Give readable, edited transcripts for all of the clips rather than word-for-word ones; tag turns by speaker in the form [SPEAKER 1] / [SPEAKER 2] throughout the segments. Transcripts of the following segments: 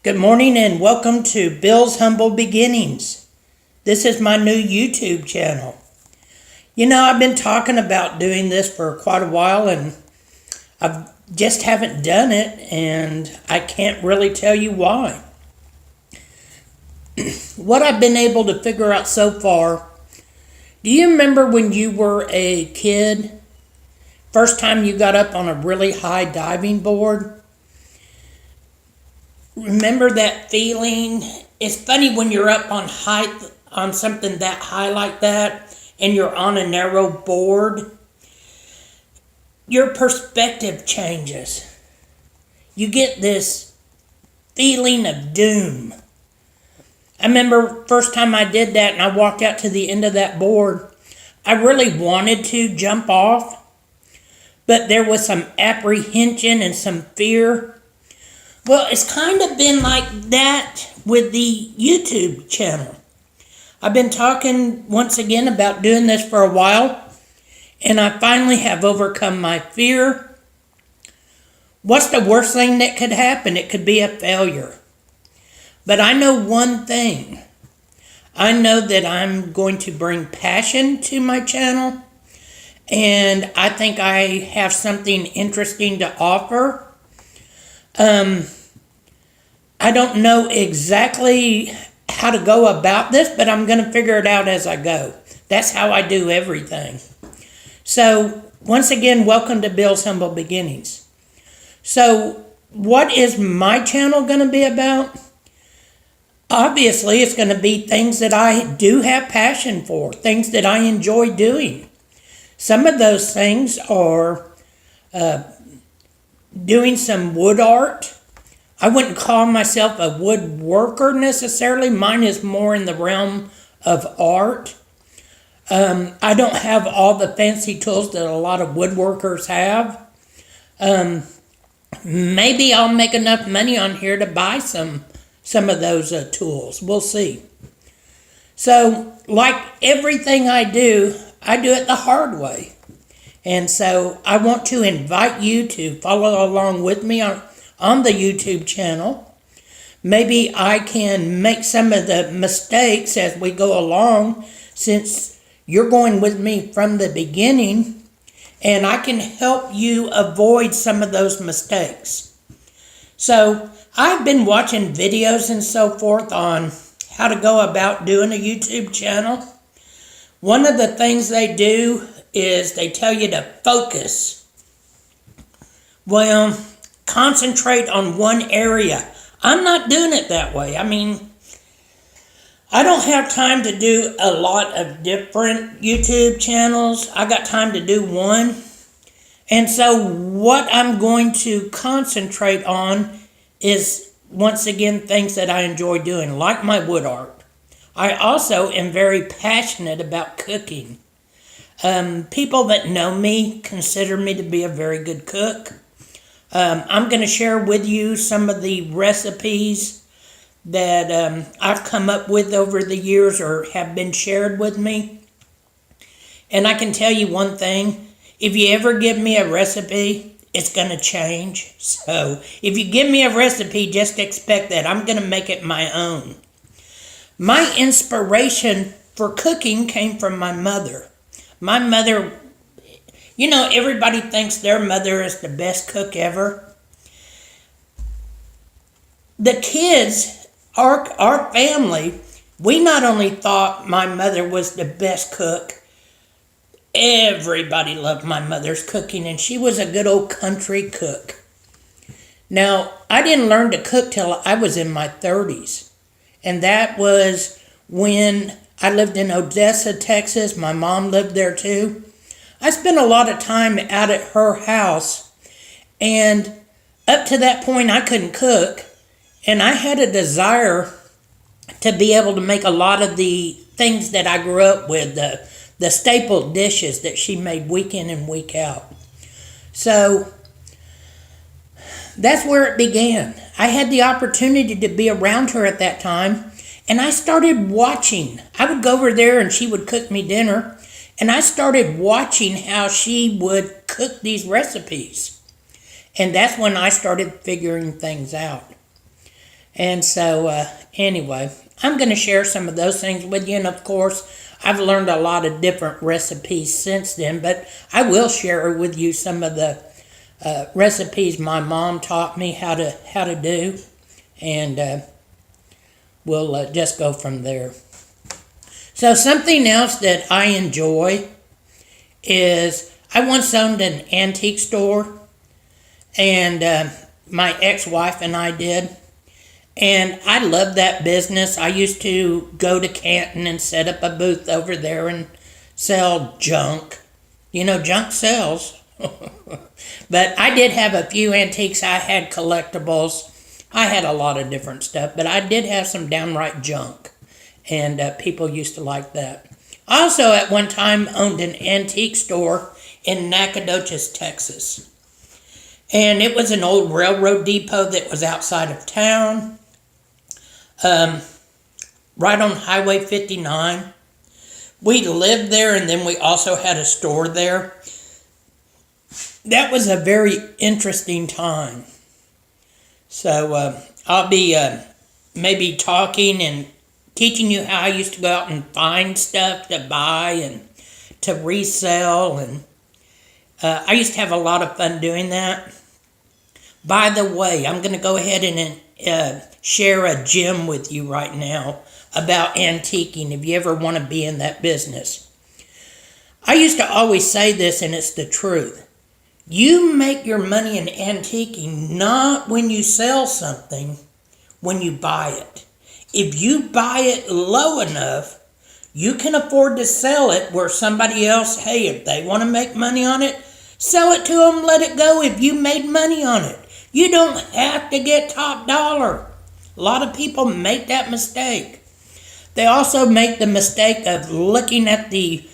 [SPEAKER 1] Good morning and welcome to Bill's Humble Beginnings. This is my new YouTube channel. I've been talking about doing this for quite a while and I just haven't done it, and I can't really tell you why. What I've been able to figure out so far, do you remember when you were a kid, first time you got up on a really high diving board? Remember that feeling? It's funny when you're up on something that high like that and you're on a narrow board. Your perspective changes. You get this feeling of doom. I remember first time I did that and I walked out to the end of that board. I really wanted to jump off, but there was some apprehension and some fear. Well, it's kind of been like that with the YouTube channel. I've been talking once again about doing this for a while, and I finally have overcome my fear. What's the worst thing that could happen? It could be a failure. But I know one thing. I know that I'm going to bring passion to my channel, and I think I have something interesting to offer. I don't know exactly how to go about this, but I'm going to figure it out as I go. That's how I do everything. So, once again, welcome to Bill's Humble Beginnings. So, what is my channel going to be about? Obviously, it's going to be things that I do have passion for, things that I enjoy doing. Some of those things are doing some wood art. I wouldn't call myself a woodworker necessarily. Mine is more in the realm of art. I don't have all the fancy tools that a lot of woodworkers have. Maybe I'll make enough money on here to buy some of those tools. We'll see. So, like everything I do it the hard way. And so I want to invite you to follow along with me on the YouTube channel. Maybe I can make some of the mistakes as we go along, since you're going with me from the beginning, and I can help you avoid some of those mistakes. So I've been watching videos and so forth on how to go about doing a YouTube channel. One of the things they do is they tell you to focus. Well, concentrate on one area. I'm not doing it that way. I mean, I don't have time to do a lot of different YouTube channels. I got time to do one. And so what I'm going to concentrate on is, once again, things that I enjoy doing, like my wood art. I also am very passionate about cooking. People that know me consider me to be a very good cook. I'm going to share with you some of the recipes that I've come up with over the years or have been shared with me. And I can tell you one thing, if you ever give me a recipe, it's going to change. So if you give me a recipe, just expect that I'm going to make it my own. My inspiration for cooking came from my mother. My mother, everybody thinks their mother is the best cook ever. The kids, our family, we not only thought my mother was the best cook, everybody loved my mother's cooking, and she was a good old country cook. Now, I didn't learn to cook till I was in my 30s, and that was when I lived in Odessa, Texas. My mom lived there too. I spent a lot of time out at her house, and up to that point I couldn't cook, and I had a desire to be able to make a lot of the things that I grew up with, the staple dishes that she made week in and week out. So that's where it began. I had the opportunity to be around her at that time, and I started watching. I would go over there and she would cook me dinner, and I started watching how she would cook these recipes. And that's when I started figuring things out. And so, anyway, I'm going to share some of those things with you. And of course, I've learned a lot of different recipes since then, but I will share with you some of the recipes my mom taught me how to do, and we'll just go from there. So something else that I enjoy is I once owned an antique store, and my ex-wife and I did. And I loved that business. I used to go to Canton and set up a booth over there and sell junk. You know, junk sells. But I did have a few antiques. I had collectibles. I had a lot of different stuff. But I did have some downright junk. And people used to like that. I also at one time owned an antique store in Nacogdoches, Texas. And it was an old railroad depot that was outside of town. Right on Highway 59. We lived there, and then we also had a store there. That was a very interesting time. So I'll be maybe talking and teaching you how I used to go out and find stuff to buy and to resell. And I used to have a lot of fun doing that. By the way, I'm going to go ahead and share a gem with you right now about antiquing if you ever want to be in that business. I used to always say this, and it's the truth. You make your money in antiquing not when you sell something, when you buy it. If you buy it low enough, you can afford to sell it where somebody else, hey, if they want to make money on it, sell it to them, let it go if you made money on it. You don't have to get top dollar. A lot of people make that mistake. They also make the mistake of looking at the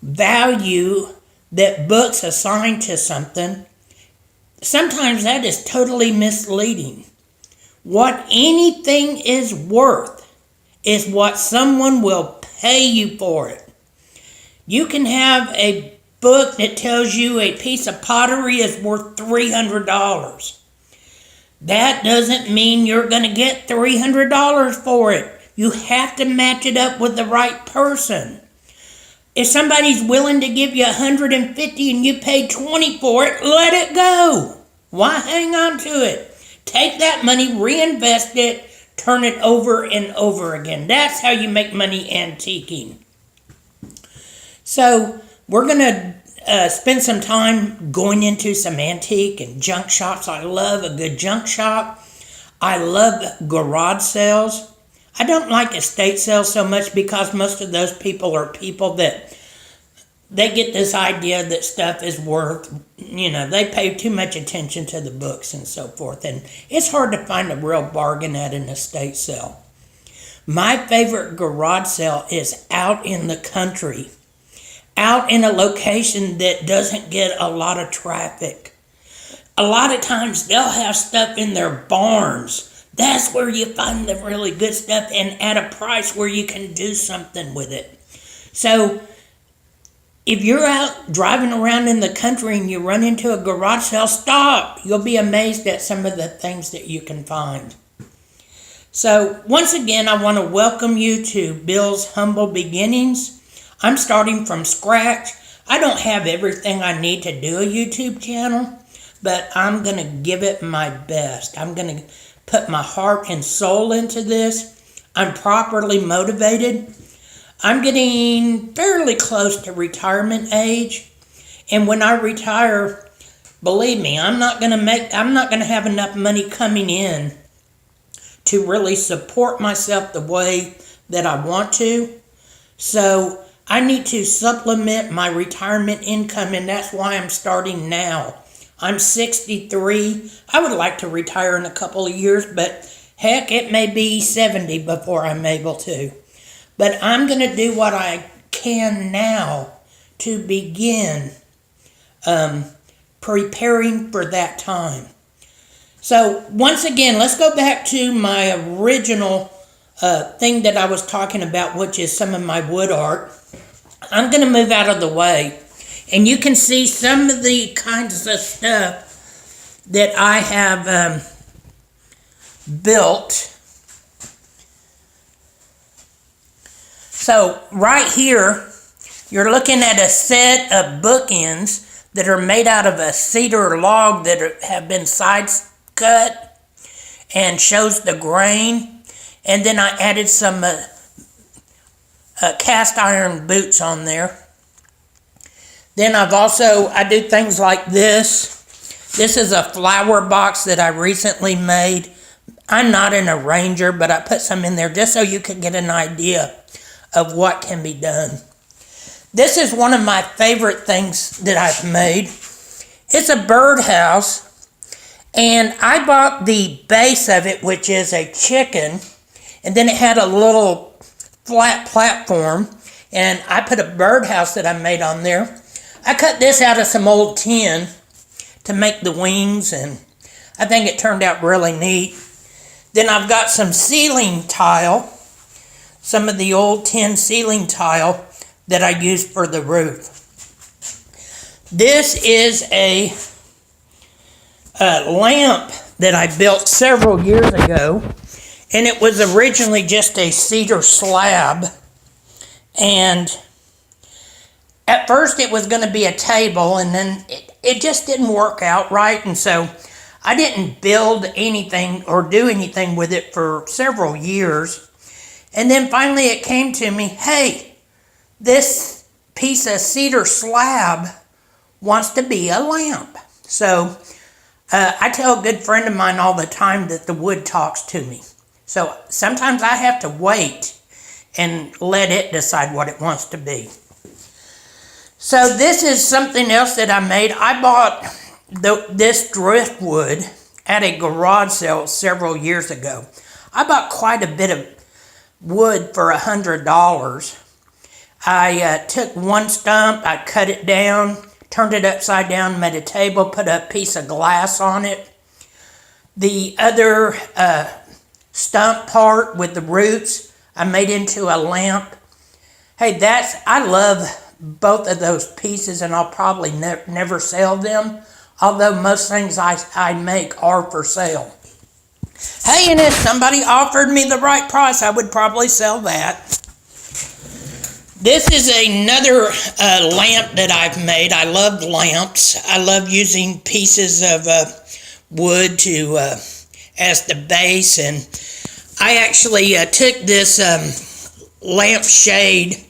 [SPEAKER 1] value that books assign to something. Sometimes that is totally misleading. What anything is worth is what someone will pay you for it. You can have a book that tells you a piece of pottery is worth $300. That doesn't mean you're going to get $300 for it. You have to match it up with the right person. If somebody's willing to give you $150 and you pay $20 for it, let it go. Why hang on to it? Take that money, reinvest it, turn it over and over again. That's how you make money antiquing. So we're going to spend some time going into some antique and junk shops. I love a good junk shop. I love garage sales. I don't like estate sales so much because most of those people are people that they get this idea that stuff is worth, they pay too much attention to the books and so forth. And it's hard to find a real bargain at an estate sale. My favorite garage sale is out in the country, out in a location that doesn't get a lot of traffic. A lot of times they'll have stuff in their barns. That's where you find the really good stuff and at a price where you can do something with it. So if you're out driving around in the country and you run into a garage sale, stop. You'll be amazed at some of the things that you can find. So once again, I want to welcome you to Bill's Humble Beginnings. I'm starting from scratch. I don't have everything I need to do a YouTube channel, but I'm going to give it my best. I'm going to put my heart and soul into this. I'm properly motivated. I'm getting fairly close to retirement age. And when I retire, believe me, I'm not going to have enough money coming in to really support myself the way that I want to. So I need to supplement my retirement income, and that's why I'm starting now. I'm 63. I would like to retire in a couple of years, but heck, it may be 70 before I'm able to. But I'm going to do what I can now to begin preparing for that time. So once again, let's go back to my original thing that I was talking about, which is some of my wood art. I'm going to move out of the way. And you can see some of the kinds of stuff that I have built So right here, you're looking at a set of bookends that are made out of a cedar log that have been side cut and shows the grain. And then I added some cast iron boots on there. Then I do things like this. This is a flower box that I recently made. I'm not an arranger, but I put some in there just so you could get an idea of what can be done. This is one of my favorite things that I've made. It's a birdhouse, and I bought the base of it, which is a chicken, and then it had a little flat platform, and I put a birdhouse that I made on there. I cut this out of some old tin to make the wings, and I think it turned out really neat. Then I've got some ceiling tile, some of the old tin ceiling tile that I used for the roof. This is a lamp that I built several years ago, and it was originally just a cedar slab, and at first it was going to be a table, and then it just didn't work out right, and so I didn't build anything or do anything with it for several years. And then finally it came to me, hey, this piece of cedar slab wants to be a lamp. So I tell a good friend of mine all the time that the wood talks to me. So sometimes I have to wait and let it decide what it wants to be. So this is something else that I made. I bought this driftwood at a garage sale several years ago. I bought quite a bit of wood for $100. I took one stump, I cut it down, turned it upside down, made a table, put a piece of glass on it. The other stump part with the roots, I made into a lamp. Hey, I love both of those pieces, and I'll probably never sell them, although most things I make are for sale. Hey, and if somebody offered me the right price, I would probably sell that. This is another lamp that I've made. I love lamps. I love using pieces of wood as the base, and I actually took this lamp shade,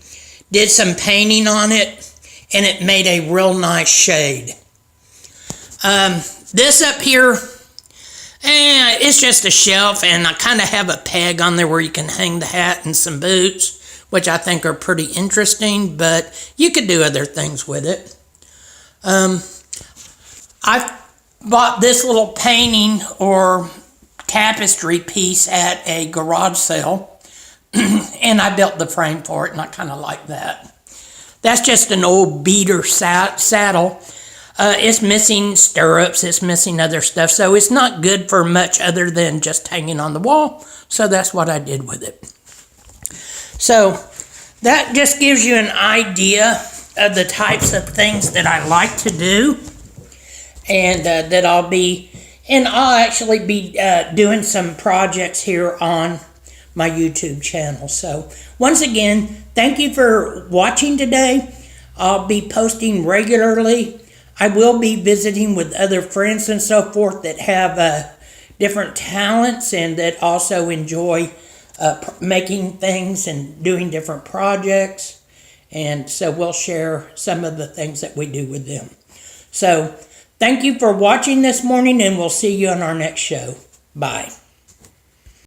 [SPEAKER 1] did some painting on it, and it made a real nice shade. This up here, it's just a shelf, and I kind of have a peg on there where you can hang the hat and some boots, which I think are pretty interesting, but you could do other things with it. I bought this little painting or tapestry piece at a garage sale, and I built the frame for it, and I kind of like that. That's just an old beater saddle. It's missing stirrups, it's missing other stuff, so it's not good for much other than just hanging on the wall, so that's what I did with it. So that just gives you an idea of the types of things that I like to do, and that I'll actually be doing some projects here on my YouTube channel. So once again, thank you for watching today. I'll be posting regularly. I will be visiting with other friends and so forth that have different talents and that also enjoy making things and doing different projects. And so we'll share some of the things that we do with them. So thank you for watching this morning, and we'll see you on our next show. Bye.